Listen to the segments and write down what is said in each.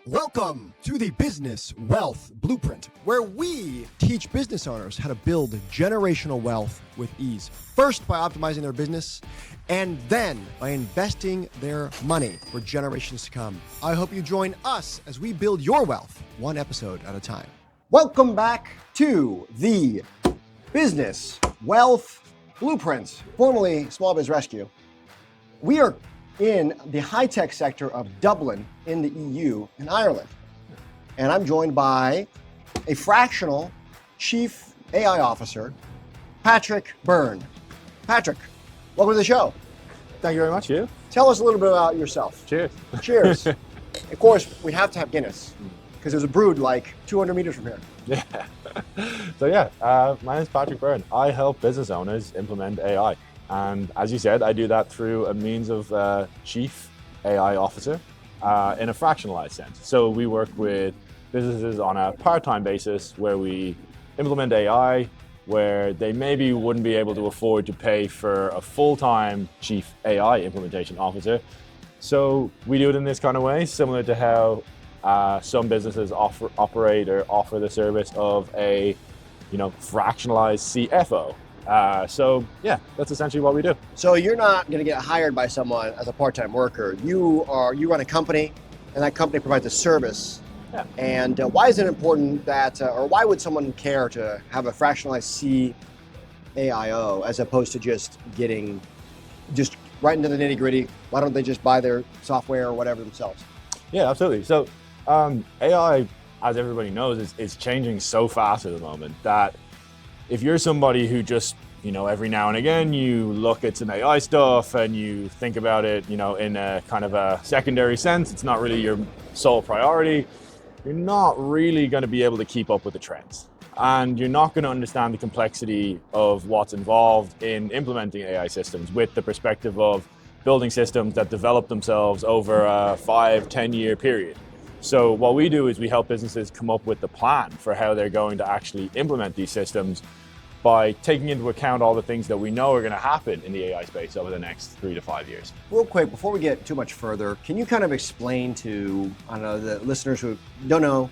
Welcome to the Business Wealth Blueprint, where we teach business owners how to build generational wealth with ease. First, by optimizing their business, and then by investing their money for generations to come. I hope you join us as we build your wealth one episode at a time. Welcome back to the Business Wealth Blueprint, formerly Small Biz Rescue. We are in the high-tech sector of Dublin in the EU in Ireland. And I'm joined by a fractional chief AI officer, Patrick Byrne. Patrick, welcome to the show. Thank you very much, Hugh. Tell us a little bit about yourself. Cheers. Cheers. Of course, we have to have Guinness because there's a brewed like 200 meters from here. Yeah. My name is Patrick Byrne. I help business owners implement AI. And as you said, I do that through a means of chief AI officer in a fractionalized sense. So we work with businesses on a part-time basis where we implement AI where they maybe wouldn't be able to afford to pay for a full-time chief AI implementation officer. So we do it in this kind of way, similar to how some businesses operate or offer the service of a fractionalized CFO. That's essentially what we do. So you're not going to get hired by someone as a part-time worker. You run a company, and that company provides a service. Yeah. And why is it important that, or why would someone care to have a fractionalized CAIO as opposed to just getting right into the nitty-gritty? Why don't they just buy their software or whatever themselves? Yeah, absolutely. So AI, as everybody knows, is changing so fast at the moment that if you're somebody who just, every now and again, you look at some AI stuff and you think about it, in a kind of a secondary sense, it's not really your sole priority, you're not really going to be able to keep up with the trends. And you're not going to understand the complexity of what's involved in implementing AI systems with the perspective of building systems that develop themselves over a 5-10 year period. So what we do is we help businesses come up with the plan for how they're going to actually implement these systems by taking into account all the things that we know are going to happen in the AI space over the next 3 to 5 years. Real quick, before we get too much further, can you kind of explain to, the listeners who don't know,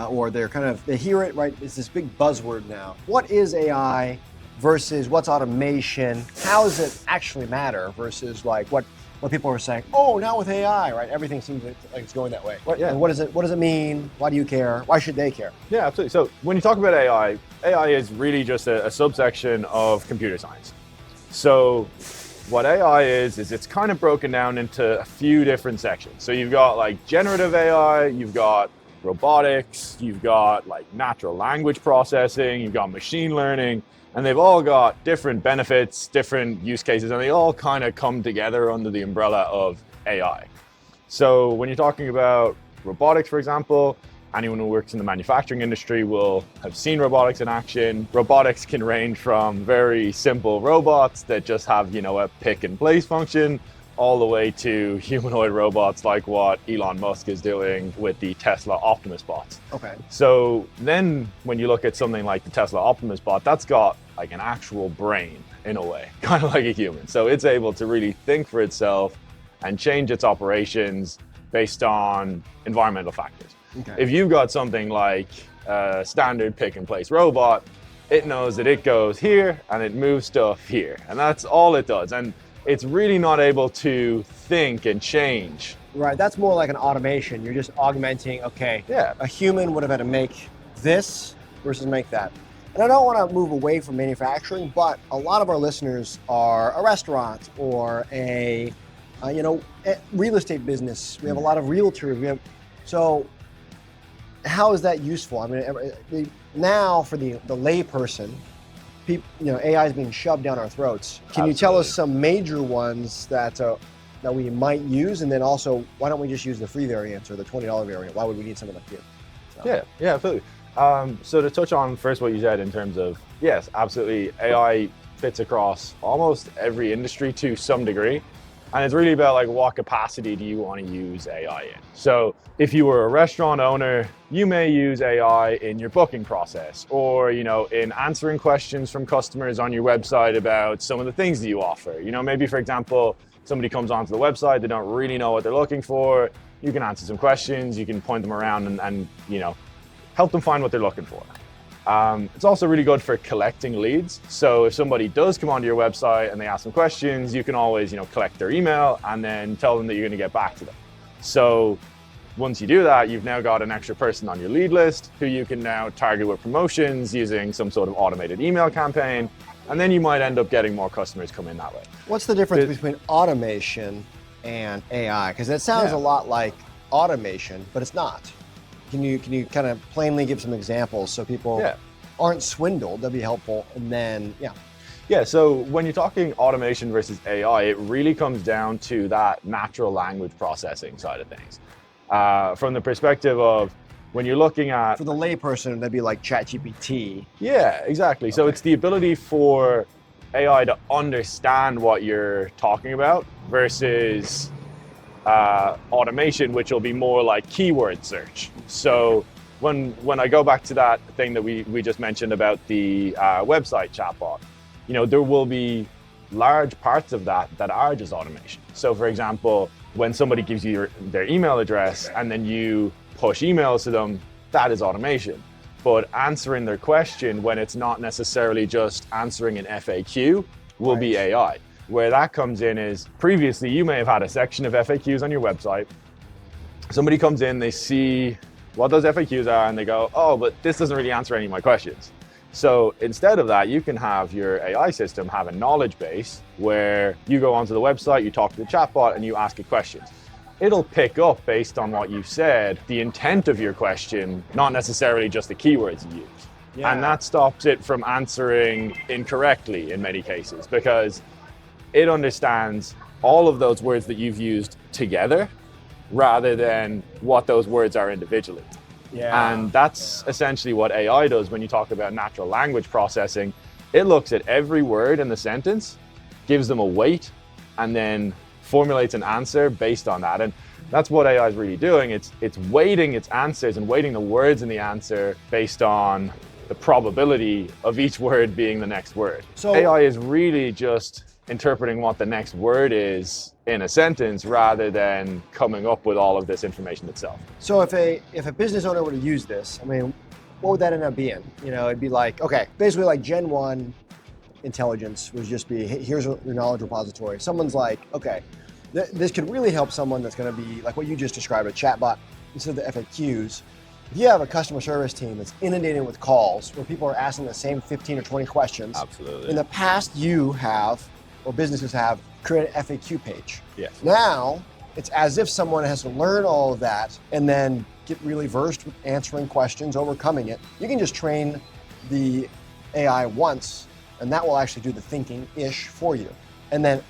or they hear it, right? It's this big buzzword now. What is AI versus what's automation? How does it actually matter versus like what people are saying, oh, now with AI, right? Everything seems like it's going that way. Yeah. And what does it mean? Why do you care? Why should they care? Yeah, absolutely. So when you talk about AI is really just a subsection of computer science. So what AI is it's kind of broken down into a few different sections. So you've got like generative AI, you've got robotics, you've got like natural language processing, you've got machine learning, and they've all got different benefits, different use cases, and they all kind of come together under the umbrella of AI. So when you're talking about robotics, for example, anyone who works in the manufacturing industry will have seen robotics in action. Robotics can range from very simple robots that just have, a pick and place function, all the way to humanoid robots like what Elon Musk is doing with the Tesla Optimus bots. Okay. So then when you look at something like the Tesla Optimus bot, that's got like an actual brain in a way, kind of like a human. So it's able to really think for itself and change its operations based on environmental factors. Okay. If you've got something like a standard pick and place robot, it knows that it goes here and it moves stuff here. And that's all it does. And it's really not able to think and change. Right, that's more like an automation. You're just augmenting, a human would have had to make this versus make that. And I don't want to move away from manufacturing, but a lot of our listeners are a restaurant or a real estate business. We have a lot of realtors. So how is that useful? I mean, now for the lay person, AI is being shoved down our throats. Can Absolutely. you tell us some major ones that we might use? And then also, why don't we just use the free variant or the $20 variant? Why would we need something like you? So. Yeah, absolutely. So to touch on first what you said in terms of, yes, absolutely, AI fits across almost every industry to some degree. And it's really about like what capacity do you want to use AI in? So if you were a restaurant owner, you may use AI in your booking process or, in answering questions from customers on your website about some of the things that you offer. Maybe for example, somebody comes onto the website, they don't really know what they're looking for. you can answer some questions, you can point them around and help them find what they're looking for. It's also really good for collecting leads. So if somebody does come onto your website and they ask some questions, you can always, collect their email and then tell them that you're going to get back to them. So once you do that, you've now got an extra person on your lead list who you can now target with promotions using some sort of automated email campaign. And then you might end up getting more customers come in that way. What's the difference between automation and AI? Because it sounds a lot like automation, but it's not. Can you kind of plainly give some examples so people aren't swindled? That'd be helpful. And then, Yeah, so when you're talking automation versus AI, it really comes down to that natural language processing side of things. From the perspective of when you're looking at... For the layperson, that'd be like ChatGPT. Yeah, exactly. So it's the ability for AI to understand what you're talking about versus automation, which will be more like keyword search. So when I go back to that thing that we just mentioned about the website chatbot, there will be large parts of that are just automation. So for example, when somebody gives you their email address and then you push emails to them, that is automation. But answering their question when it's not necessarily just answering an FAQ will be AI. Where that comes in is previously you may have had a section of FAQs on your website. Somebody comes in, they see what those FAQs are and they go, oh, but this doesn't really answer any of my questions. So instead of that, you can have your AI system have a knowledge base where you go onto the website, you talk to the chatbot and you ask it questions. It'll pick up based on what you said, the intent of your question, not necessarily just the keywords you use. Yeah. And that stops it from answering incorrectly in many cases because it understands all of those words that you've used together rather than what those words are individually. Yeah. And that's essentially what AI does when you talk about natural language processing. It looks at every word in the sentence, gives them a weight, and then formulates an answer based on that. And that's what AI is really doing. It's weighting its answers and weighting the words in the answer based on the probability of each word being the next word. So AI is really just interpreting what the next word is in a sentence rather than coming up with all of this information itself. So if a business owner were to use this, what would that end up being? It'd be like, okay, basically like Gen 1 intelligence would just be, hey, here's your knowledge repository. Someone's like, okay, this could really help someone that's going to be like what you just described, a chatbot instead of the FAQs. If you have a customer service team that's inundated with calls where people are asking the same 15 or 20 questions. Absolutely. In the past, you have, or businesses have, created an FAQ page. Yes. Now, it's as if someone has to learn all of that and then get really versed with answering questions, overcoming it. You can just train the AI once, and that will actually do the thinking-ish for you. And then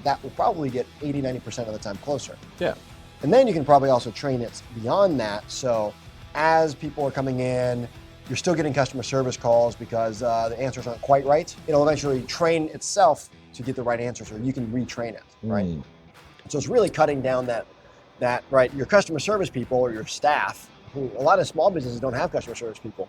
that will probably get 80-90% of the time closer. Yeah. And then you can probably also train it beyond that. So as people are coming in, you're still getting customer service calls because the answers aren't quite right. It'll eventually train itself to get the right answers, or you can retrain it, right? So it's really cutting down that right, your customer service people or your staff, who a lot of small businesses don't have customer service people.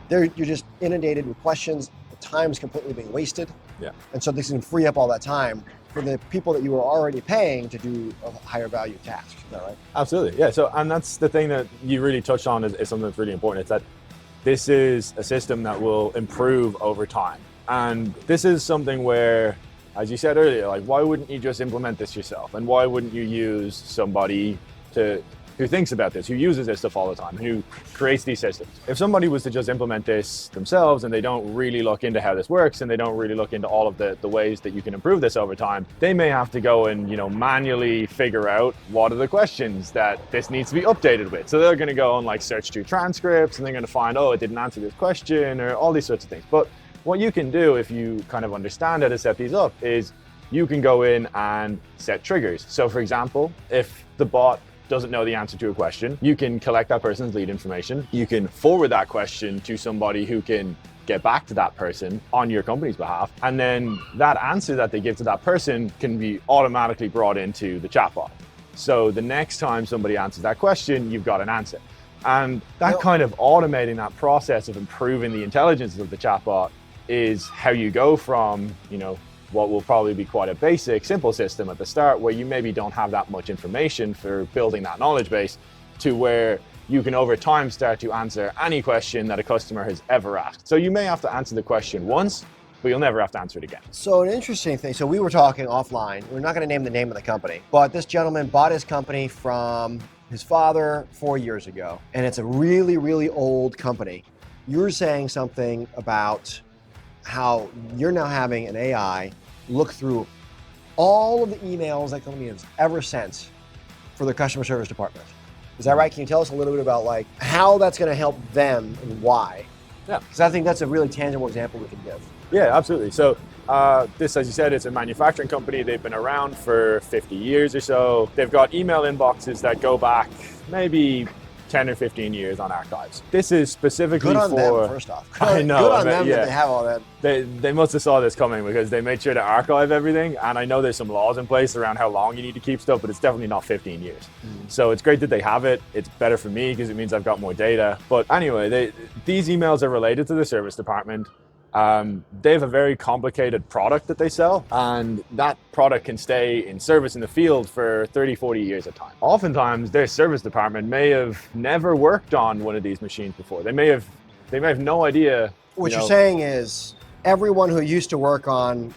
You're just inundated with questions, the time's completely being wasted. Yeah. And so this can free up all that time for the people that you were already paying to do a higher value task, is that right? Absolutely, yeah. So, and that's the thing that you really touched on is something that's really important. It's that this is a system that will improve over time. And this is something where, as you said earlier, like, why wouldn't you just implement this yourself? And why wouldn't you use somebody who thinks about this, who uses this stuff all the time, who creates these systems? If somebody was to just implement this themselves and they don't really look into how this works and they don't really look into all of the ways that you can improve this over time, they may have to go and manually figure out what are the questions that this needs to be updated with. So they're going to go and like search through transcripts and they're going to find, oh, it didn't answer this question, or all these sorts of things. But what you can do if you kind of understand how to set these up is you can go in and set triggers. So for example, if the bot doesn't know the answer to a question, you can collect that person's lead information. You can forward that question to somebody who can get back to that person on your company's behalf. And then that answer that they give to that person can be automatically brought into the chatbot. So the next time somebody answers that question, you've got an answer. And that kind of automating that process of improving the intelligence of the chatbot is how you go from, what will probably be quite a basic, simple system at the start where you maybe don't have that much information for building that knowledge base, to where you can over time start to answer any question that a customer has ever asked. So you may have to answer the question once, but you'll never have to answer it again. So an interesting thing, so we were talking offline, we're not going to name the name of the company, but this gentleman bought his company from his father 4 years ago, and it's a really, really old company. You're saying something about how you're now having an AI look through all of the emails that company has ever sent for their customer service department. Is that right? Can you tell us a little bit about like how that's going to help them and why? Yeah. Because I think that's a really tangible example we can give. Yeah, absolutely. So this, as you said, it's a manufacturing company. They've been around for 50 years or so. They've got email inboxes that go back maybe 10 or 15 years on archives. This is specifically Good on for... them, first off. I know. Good on them that they have all that. They must have saw this coming, because they made sure to archive everything. And I know there's some laws in place around how long you need to keep stuff, but it's definitely not 15 years. So it's great that they have it. It's better for me because it means I've got more data. But anyway, these emails are related to the service department. They have a very complicated product that they sell, and that product can stay in service in the field for 30, 40 years at a time. Oftentimes, their service department may have never worked on one of these machines before. They may have no idea. What you're saying is everyone who used to work on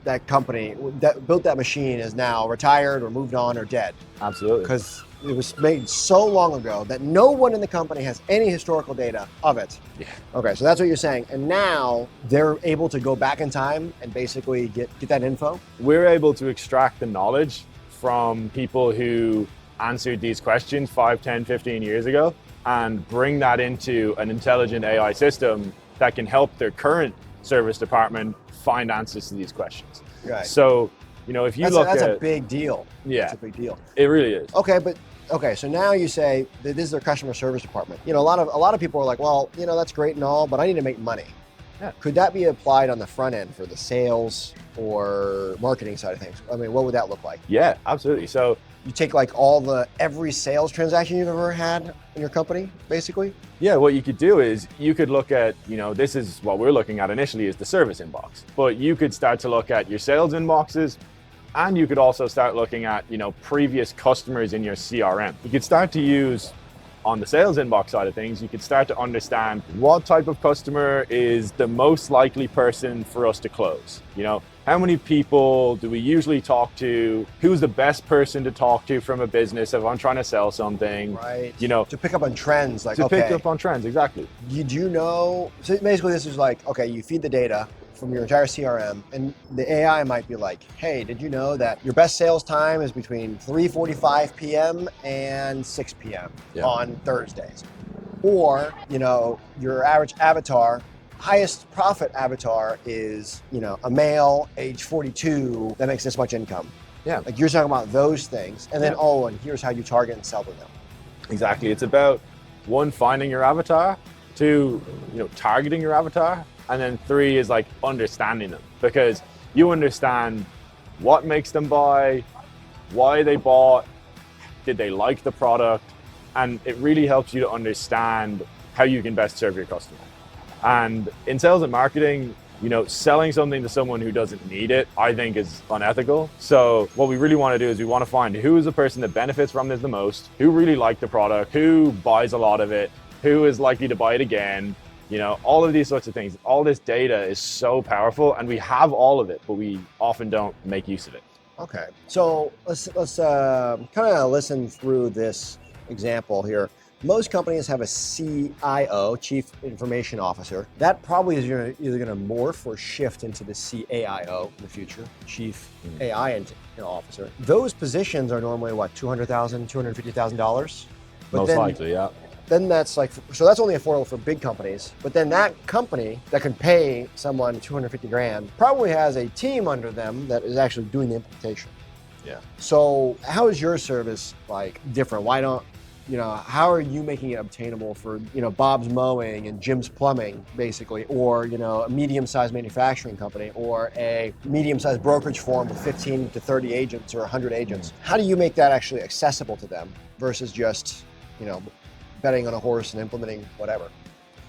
that company that built that machine is now retired or moved on or dead. Absolutely. Because it was made so long ago that no one in the company has any historical data of it. Yeah. Okay, so that's what you're saying. And now they're able to go back in time and basically get that info? We're able to extract the knowledge from people who answered these questions 5, 10, 15 years ago and bring that into an intelligent AI system that can help their current service department find answers to these questions. Right. So, if you look at... That's a big deal. Yeah. That's a big deal. It really is. Okay, so now you say that this is their customer service department. A lot of people are like, well, that's great and all, but I need to make money. Yeah. Could that be applied on the front end for the sales or marketing side of things? I mean, what would that look like? Yeah, absolutely. So you take like every sales transaction you've ever had in your company, basically? Yeah, what you could do is you could look at, this is what we're looking at initially is the service inbox, but you could start to look at your sales inboxes, and you could also start looking at, previous customers in your CRM. You could start to use, on the sales inbox side of things, you could start to understand what type of customer is the most likely person for us to close. How many people do we usually talk to? Who's the best person to talk to from a business if I'm trying to sell something? Right. To pick up on trends. Pick up on trends, exactly. Did you know? So basically this is like, okay, you feed the data from your entire CRM, and the AI might be like, hey, did you know that your best sales time is between 3:45 p.m. and 6 p.m. on Thursdays? Or, your average avatar, highest profit avatar is, a male, age 42, that makes this much income. Yeah. Like you're talking about those things. And then, and here's how you target and sell to them. Exactly. It's about, 1, finding your avatar, 2, targeting your avatar, and then 3 is like understanding them, because you understand what makes them buy, why they bought, did they like the product, and it really helps you to understand how you can best serve your customer. And in sales and marketing, selling something to someone who doesn't need it, I think is unethical. So what we really want to do is we want to find who is the person that benefits from this the most, who really liked the product, who buys a lot of it, who is likely to buy it again. All of these sorts of things. All this data is so powerful, and we have all of it, but we often don't make use of it. Okay, so let's kind of listen through this example here. Most companies have a CIO, Chief Information Officer. That probably is either going to morph or shift into the CAIO in the future, Chief AI Officer. Those positions are normally what, $200,000, $250,000? Most likely, yeah. Then that's like, so that's only affordable for big companies. But then that company that can pay someone 250 grand probably has a team under them that is actually doing the implementation. Yeah. So how is your service like different? Why don't, how are you making it obtainable for, Bob's Mowing and Jim's Plumbing, basically, or, a medium-sized manufacturing company, or a medium-sized brokerage firm with 15 to 30 agents or 100 agents? How do you make that actually accessible to them versus just, betting on a horse and implementing whatever?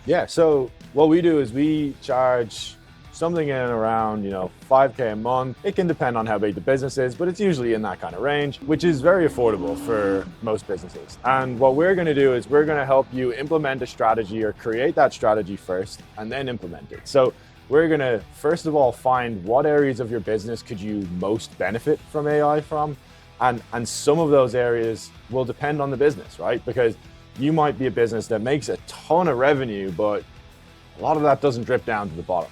Yeah, so what we do is we charge something in and around, 5K a month. It can depend on how big the business is, but it's usually in that kind of range, which is very affordable for most businesses. And what we're going to do is we're going to help you implement a strategy or create that strategy first and then implement it. So we're going to, first of all, find what areas of your business could you most benefit from AI from. And some of those areas will depend on the business, right? Because you might be a business that makes a ton of revenue, but a lot of that doesn't drip down to the bottom.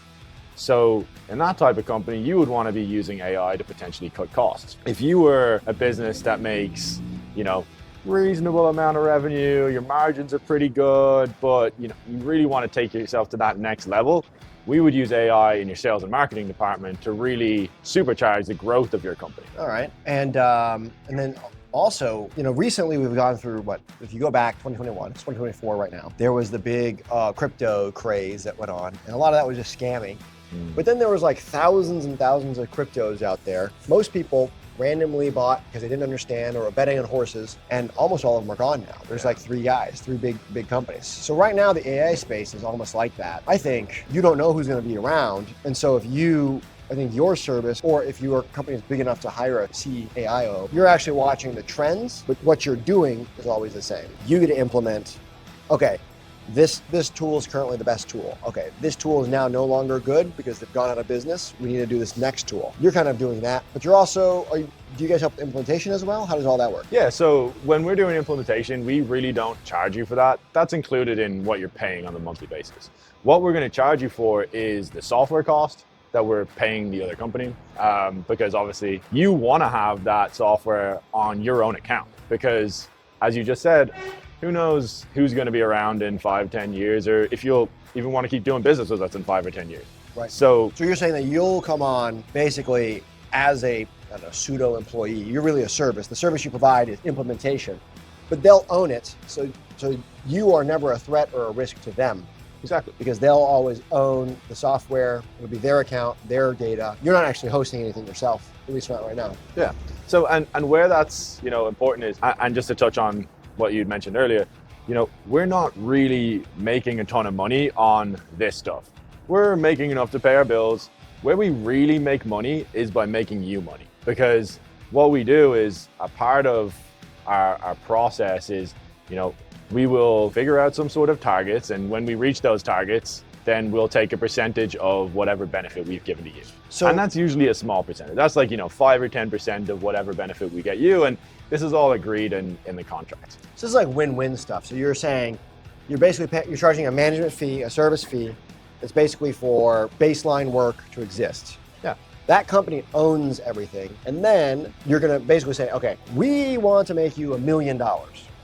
So in that type of company, you would want to be using AI to potentially cut costs. If you were a business that makes, reasonable amount of revenue, your margins are pretty good, but you really want to take yourself to that next level, we would use AI in your sales and marketing department to really supercharge the growth of your company. All right. And then also, recently we've gone through if you go back 2021, it's 2024 right now, there was the big crypto craze that went on. And a lot of that was just scamming. But then there was like thousands and thousands of cryptos out there. Most people randomly bought because they didn't understand or were betting on horses, and almost all of them are gone now. There's like three big companies. So right now the AI space is almost like that. I think you don't know who's going to be around. And so I think your service, or if your company is big enough to hire a CAIO, you're actually watching the trends, but what you're doing is always the same. You get to implement, okay, this tool is currently the best tool. Okay, this tool is now no longer good because they've gone out of business. We need to do this next tool. You're kind of doing that, but you're also, do you guys help with implementation as well? How does all that work? Yeah, so when we're doing implementation, we really don't charge you for that. That's included in what you're paying on a monthly basis. What we're going to charge you for is the software cost that we're paying the other company, because obviously you want to have that software on your own account, because as you just said, who knows who's going to be around in 5-10 years, or if you'll even want to keep doing business with us in 5 or 10 years. Right. So you're saying that you'll come on basically as a pseudo employee. You're really a service. The service you provide is implementation, but they'll own it. So you are never a threat or a risk to them. Exactly. Because they'll always own the software. It'll be their account, their data. You're not actually hosting anything yourself, at least not right now. Yeah. So and where that's important is, and just to touch on what you'd mentioned earlier, we're not really making a ton of money on this stuff. We're making enough to pay our bills. Where we really make money is by making you money, because what we do is a part of our process is, we will figure out some sort of targets, and when we reach those targets, then we'll take a percentage of whatever benefit we've given to you. And that's usually a small percentage. That's like 5 or 10% of whatever benefit we get you, and this is all agreed in the contract. So this is like win-win stuff. So you're saying you're charging a management fee, a service fee, that's basically for baseline work to exist. Yeah. That company owns everything, and then you're going to basically say, okay, we want to make you $1 million,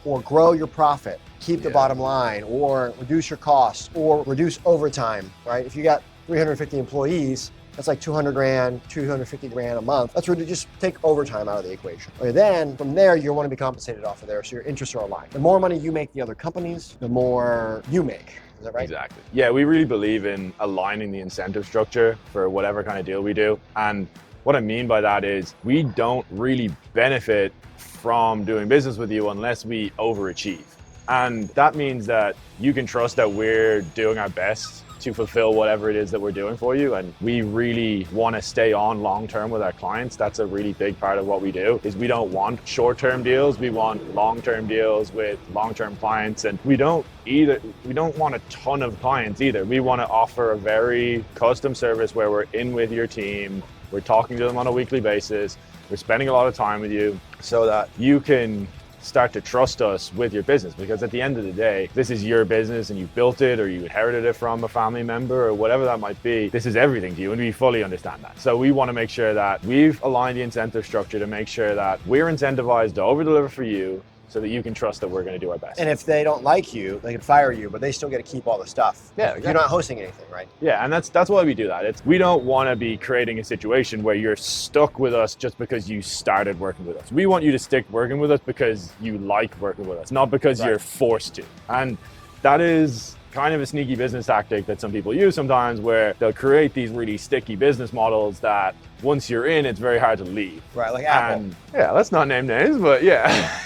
or grow your profit, keep the bottom line, or reduce your costs, or reduce overtime, right? If you got 350 employees, that's like 200 grand, 250 grand a month. That's where you just take overtime out of the equation. And then from there, you want to be compensated off of there, so your interests are aligned. The more money you make the other companies, the more you make. Is that right? Exactly. Yeah, we really believe in aligning the incentive structure for whatever kind of deal we do. And what I mean by that is we don't really benefit from doing business with you unless we overachieve. And that means that you can trust that we're doing our best to fulfill whatever it is that we're doing for you. And we really want to stay on long-term with our clients. That's a really big part of what we do, is we don't want short-term deals. We want long-term deals with long-term clients. And we don't want a ton of clients either. We want to offer a very custom service where we're in with your team. We're talking to them on a weekly basis. We're spending a lot of time with you so that you can start to trust us with your business, because at the end of the day, this is your business and you built it or you inherited it from a family member or whatever that might be. This is everything to you, and we fully understand that. So we want to make sure that we've aligned the incentive structure to make sure that we're incentivized to over-deliver for you, so that you can trust that we're going to do our best. And if they don't like you, they can fire you, but they still get to keep all the stuff. Yeah, exactly. You're not hosting anything, right? Yeah, and that's why we do that. We don't want to be creating a situation where you're stuck with us just because you started working with us. We want you to stick working with us because you like working with us, not because you're forced to. And that is kind of a sneaky business tactic that some people use sometimes, where they'll create these really sticky business models that once you're in, it's very hard to leave. Right, like Apple. And yeah, let's not name names, but yeah,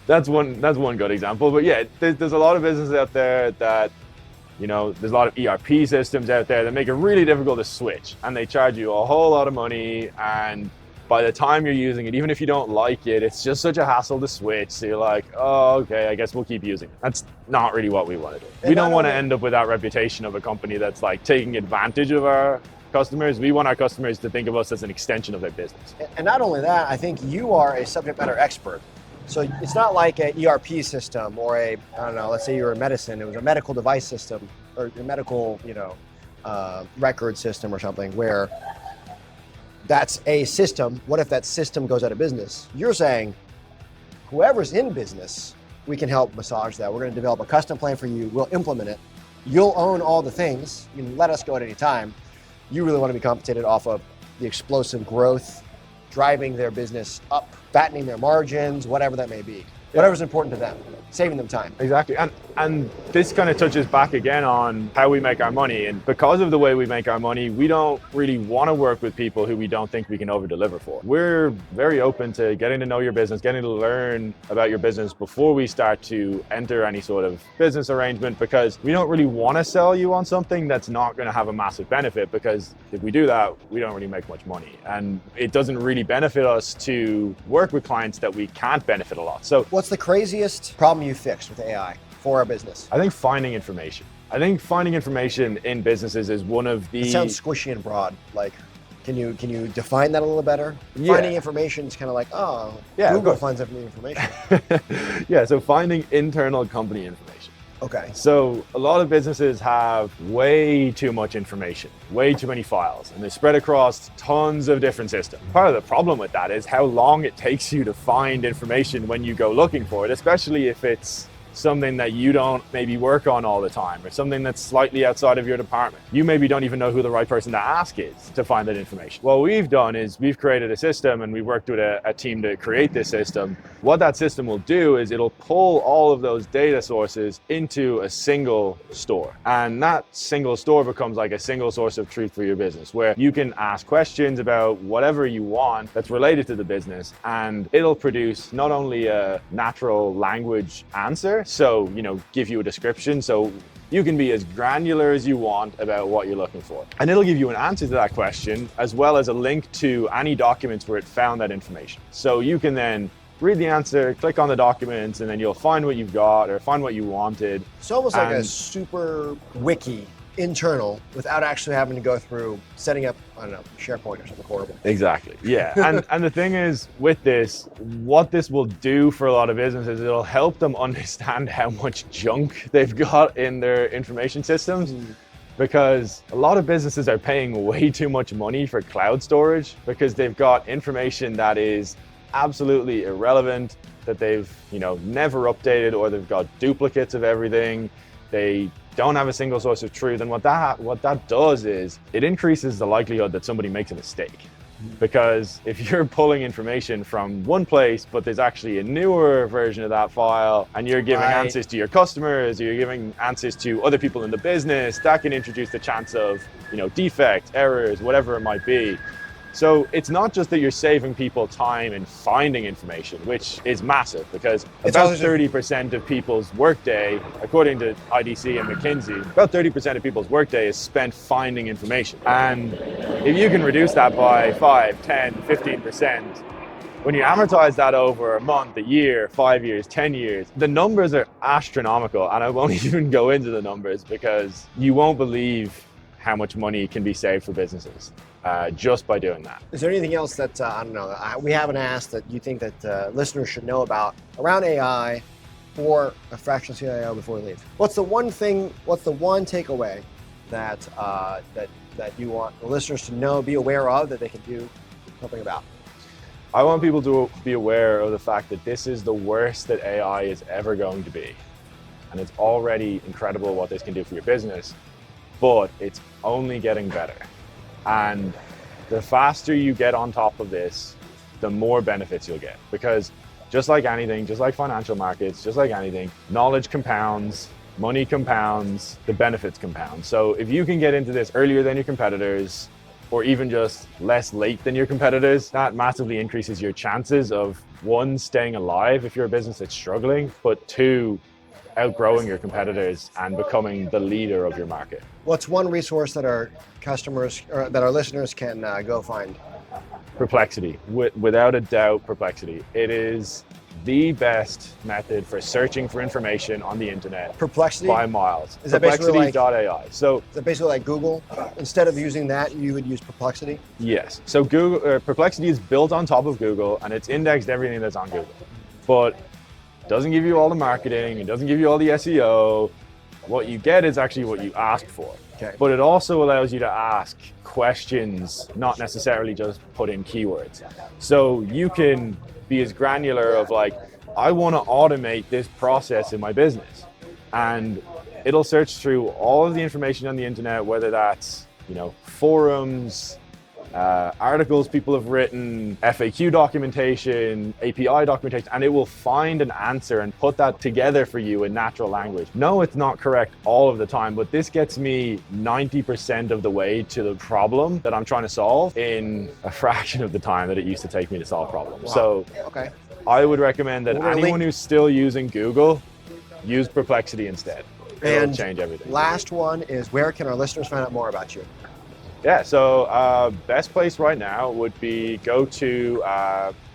that's one good example. But yeah, there's a lot of businesses out there that There's a lot of ERP systems out there that make it really difficult to switch, and they charge you a whole lot of money, and by the time you're using it, even if you don't like it, it's just such a hassle to switch. So you're like, oh, okay, I guess we'll keep using it. That's not really what we want to do. We don't want to end up with that reputation of a company that's like taking advantage of our customers. We want our customers to think of us as an extension of their business. And not only that, I think you are a subject matter expert. So it's not like an ERP system or let's say you're in medicine, it was a medical device system or a medical, record system or something where that's a system. What if that system goes out of business? You're saying whoever's in business, we can help massage that. We're going to develop a custom plan for you. We'll implement it. You'll own all the things. You can let us go at any time. You really want to be compensated off of the explosive growth, driving their business up, fattening their margins, whatever that may be. Whatever's important to them, saving them time. Exactly. And this kind of touches back again on how we make our money. And because of the way we make our money, we don't really want to work with people who we don't think we can over deliver for. We're very open to getting to know your business, getting to learn about your business before we start to enter any sort of business arrangement, because we don't really want to sell you on something that's not going to have a massive benefit, because if we do that, we don't really make much money. And it doesn't really benefit us to work with clients that we can't benefit a lot. So what's the craziest problem you fixed with AI for our business? I think finding information. I think finding information in businesses is one of the... It sounds squishy and broad. Like, can you define that a little better? Yeah. Finding information is kind of like, Google finds information. Yeah, so finding internal company information. Okay. So a lot of businesses have way too much information, way too many files, and they're spread across tons of different systems. Part of the problem with that is how long it takes you to find information when you go looking for it, especially if it's something that you don't maybe work on all the time, or something that's slightly outside of your department. You maybe don't even know who the right person to ask is to find that information. What we've done is we've created a system, and we've worked with a team to create this system. What that system will do is it'll pull all of those data sources into a single store. And that single store becomes like a single source of truth for your business, where you can ask questions about whatever you want that's related to the business, and it'll produce not only a natural language answer, so, give you a description. So you can be as granular as you want about what you're looking for. And it'll give you an answer to that question, as well as a link to any documents where it found that information. So you can then read the answer, click on the documents, and then you'll find what you've got or find what you wanted. It's almost like a super wiki internal without actually having to go through setting up, SharePoint or something horrible. Exactly. Yeah. And the thing is with this, what this will do for a lot of businesses, it'll help them understand how much junk they've got in their information systems. Because a lot of businesses are paying way too much money for cloud storage because they've got information that is absolutely irrelevant, that they've, never updated, or they've got duplicates of everything. They don't have a single source of truth. And what that does is it increases the likelihood that somebody makes a mistake. Because if you're pulling information from one place, but there's actually a newer version of that file, and you're giving answers to your customers, or you're giving answers to other people in the business, that can introduce the chance of, defects, errors, whatever it might be. So it's not just that you're saving people time in finding information, which is massive, because about 30% of people's workday, according to IDC and McKinsey, about 30% of people's workday is spent finding information. And if you can reduce that by 5, 10, 15%, when you amortize that over a month, a year, 5 years, 10 years, the numbers are astronomical. And I won't even go into the numbers because you won't believe how much money can be saved for businesses just by doing that. Is there anything else that, we haven't asked that you think that listeners should know about around AI for a fractional CIO before we leave? What's the one takeaway that you want the listeners to know, be aware of, that they can do something about? I want people to be aware of the fact that this is the worst that AI is ever going to be. And it's already incredible what this can do for your business, but it's only getting better. And the faster you get on top of this, the more benefits you'll get. Because just like anything, just like financial markets, just like anything, knowledge compounds, money compounds, the benefits compound. So if you can get into this earlier than your competitors, or even just less late than your competitors, that massively increases your chances of, one, staying alive if you're a business that's struggling, but two, outgrowing your competitors and becoming the leader of your market. What's one resource that our customers or that our listeners can go find? Perplexity, without a doubt, Perplexity. It is the best method for searching for information on the internet. Perplexity? By miles. Is that basically like Perplexity.ai. So is that basically like Google? Instead of using that, you would use Perplexity? yes. So Google Perplexity is built on top of Google, and it's indexed everything that's on Google. But it doesn't give you all the marketing, it doesn't give you all the SEO. What you get is actually what you asked for. Okay. But it also allows you to ask questions, not necessarily just put in keywords. So you can be as granular of like, I want to automate this process in my business. And it'll search through all of the information on the internet, whether that's, forums, articles people have written, FAQ documentation, API documentation, and it will find an answer and put that together for you in natural language. No, it's not correct all of the time, but this gets me 90% of the way to the problem that I'm trying to solve in a fraction of the time that it used to take me to solve problems. Wow. So okay. I would recommend that anyone who's still using Google, use Perplexity instead. It'll change everything. Last one is, where can our listeners find out more about you? Yeah, so best place right now would be go to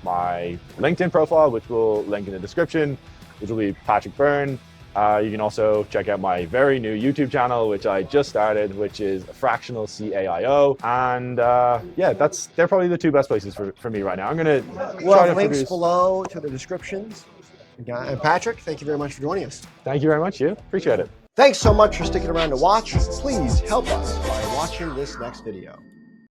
my LinkedIn profile, which we'll link in the description, which will be Patrick Byrne. You can also check out my very new YouTube channel, which I just started, which is Fractional CAIO. And yeah, they're probably the two best places for me right now. I'm gonna Well, links below to the descriptions. And Patrick, thank you very much for joining us. Thank you very much, Hugh. Appreciate it. Thanks so much for sticking around to watch. Please help us by watching this next video.